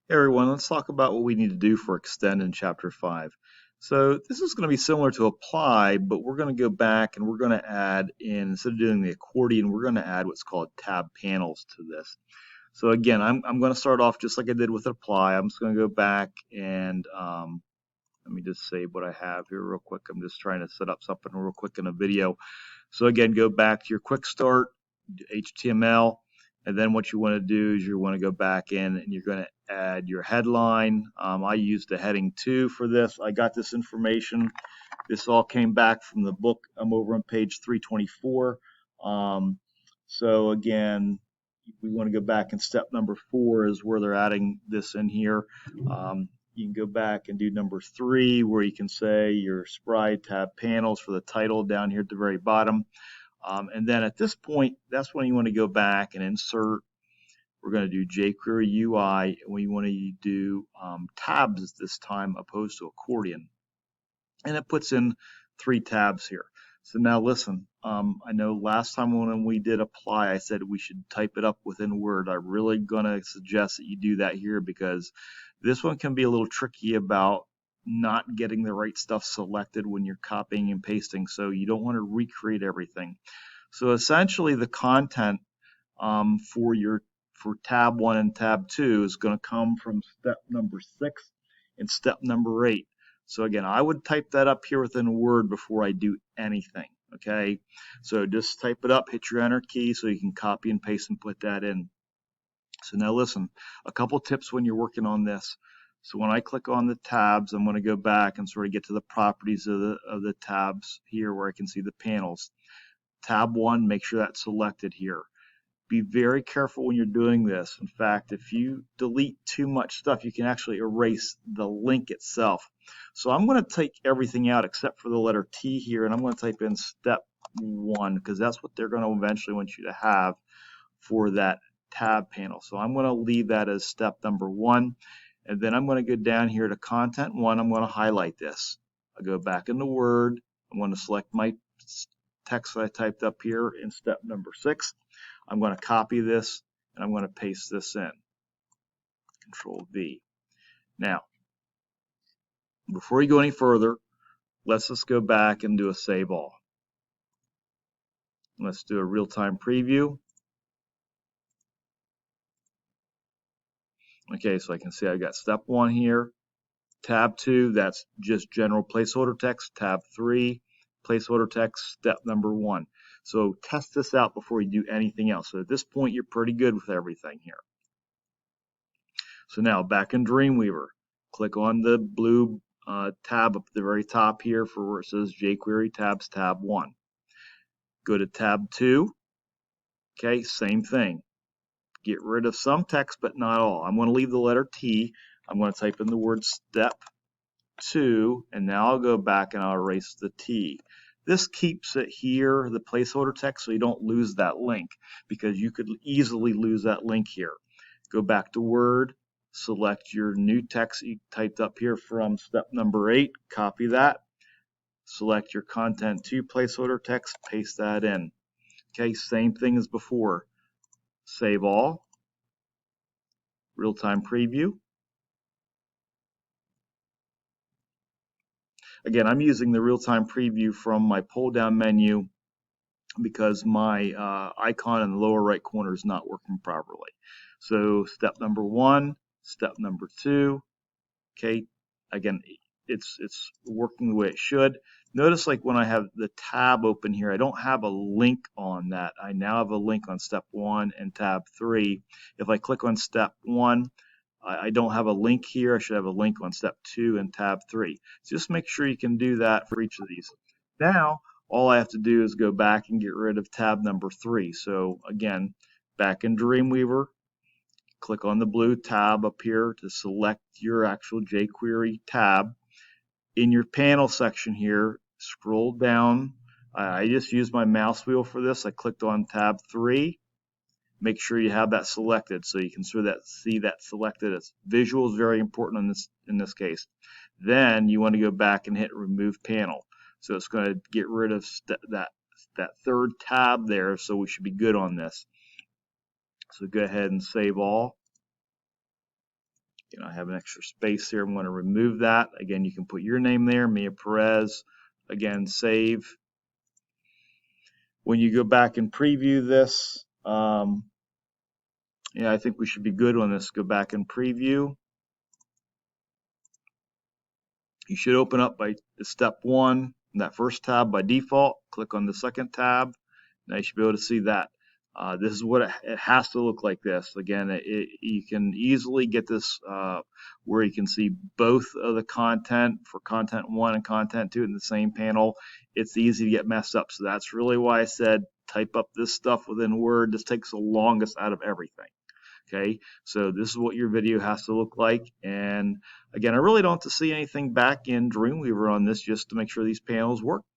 Hey everyone, let's talk about what we need to do for extend in chapter 5. So this is going to be similar to apply, but we're going to go back and we're going to add in, instead of doing the accordion, we're going to add what's called tab panels to this. So again, I'm going to start off just like I did with apply. I'm just going to go back and let me just save what I have here real quick. I'm just trying to set up something real quick in a video. So again, go back to your quick start, HTML, and then what you want to do is you want to go back in and you're going to add your headline. I used a heading 2 for this. I got this information. This all came back from the book. I'm over on page 324. So again, we want to go back, and step number 4 is where they're adding this in here. You can go back and do number 3 where you can say your Sprite tab panels for the title down here at the very bottom. And then at this point, that's when you want to go back and insert. We're going to do jQuery UI, and we want to do tabs this time opposed to accordion. And it puts in 3 tabs here. So now listen, I know last time when we did apply, I said we should type it up within Word. I'm really going to suggest that you do that here because this one can be a little tricky about not getting the right stuff selected when you're copying and pasting, so you don't want to recreate everything. So essentially the content for tab 1 and tab 2 is going to come from step number 6 and step number 8. So again, I would type that up here within Word before I do anything. Okay, so just type it up, hit your enter key so you can copy and paste and put that in. So now listen, a couple tips when you're working on this. So when I click on the tabs, I'm going to go back and sort of get to the properties of the tabs here where I can see the panels. Tab 1, make sure that's selected here. Be very careful when you're doing this. In fact, if you delete too much stuff, you can actually erase the link itself. So I'm going to take everything out except for the letter T here, and I'm going to type in step 1 because that's what they're going to eventually want you to have for that tab panel. So I'm going to leave that as step number 1, and then I'm going to go down here to content 1. I'm going to highlight this. I go back into Word. I'm going to select my text that I typed up here in step number 6. I'm going to copy this and I'm going to paste this in. Control V. Now, before you go any further, let's just go back and do a save all. Let's do a real-time preview. Okay, so I can see I got step 1 here. Tab 2, that's just general placeholder text. Tab 3, placeholder text, step number 1. So test this out before you do anything else. So at this point, you're pretty good with everything here. So now back in Dreamweaver, click on the blue tab up at the very top here for where it says jQuery tabs, tab 1. Go to tab 2. Okay, same thing. Get rid of some text, but not all. I'm going to leave the letter T. I'm going to type in the word step 2, and now I'll go back and I'll erase the T. This keeps it here, the placeholder text, so you don't lose that link, because you could easily lose that link here. Go back to Word, select your new text you typed up here from step number 8, copy that, select your content 2 placeholder text, paste that in. Okay, same thing as before. Save all, real-time preview. Again, I'm using the real-time preview from my pull-down menu because my icon in the lower right corner is not working properly. So step number 1, step number 2. Okay, again, it's working the way it should. Notice like when I have the tab open here, I don't have a link on that. I now have a link on step 1 and tab 3. If I click on step 1, I don't have a link here. I should have a link on step 2 and tab 3. So just make sure you can do that for each of these. Now, all I have to do is go back and get rid of tab number 3. So again, back in Dreamweaver, click on the blue tab up here to select your actual jQuery tab. In your panel section here, scroll down. I just used my mouse wheel for this. I clicked on tab 3. Make sure you have that selected so you can see that selected. As visual is very important in this case. Then you want to go back and hit remove panel. So it's going to get rid of that third tab there, so we should be good on this. So go ahead and save all. I have an extra space here. I'm going to remove that. Again, you can put your name there, Mia Perez. Again, save. When you go back and preview this, I think we should be good on this. Go back and preview. You should open up by step 1 in that first tab by default. Click on the second tab. Now you should be able to see that. This is what it has to look like. This again, you can easily get this where you can see both of the content for content 1 and content 2 in the same panel. It's easy to get messed up, so that's really why I said type up this stuff within Word. This takes the longest out of everything. Okay, so this is what your video has to look like. And again, I really don't have to see anything back in Dreamweaver on this just to make sure these panels work.